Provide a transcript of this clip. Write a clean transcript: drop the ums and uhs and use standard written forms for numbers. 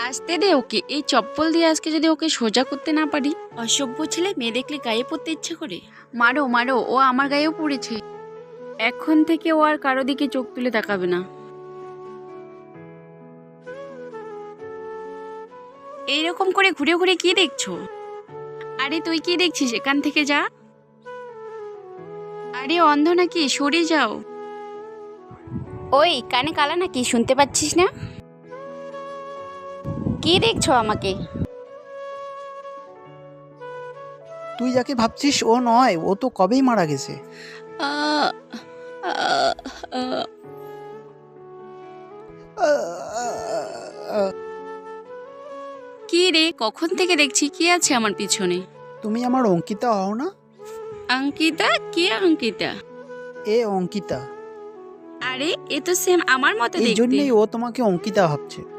আসতে দে ওকে। এই চপ্পল দিয়ে আজকে যদি ওকে সোজা করতে না পারি। অসভ্য ছেলে, মেয়ে দেখলে গায়ে পড়তে ইচ্ছে করে। মারো মারো, ও আমার গায়েও পড়েছে। এখন থেকে ও আর কারো দিকে চোখ তুলে তাকাবে না। এইরকম করে ঘুরে ঘুরে কি দেখছো? আরে তুই কি দেখছিস? এখান থেকে যা। আরে অন্ধ নাকি? সরে যাও। ওই কানে কালা নাকি? শুনতে পাচ্ছিস না? কি দেখছো আমাকে? তুই যাকে ভাবছিস ও নয়, ও তো কবেই মারা গেছে। আহ, আহ, আহ। কি রে, কখন থেকে দেখছি কি আছে আমার পিছনে? তুমি আমার অঙ্কিতা হও না? অঙ্কিতা? কে অঙ্কিতা? এ অঙ্কিতা। আরে এ তো সেম আমার মতো এই দেখতে। জন্যই ও তোমাকে অঙ্কিতা ভাবছে।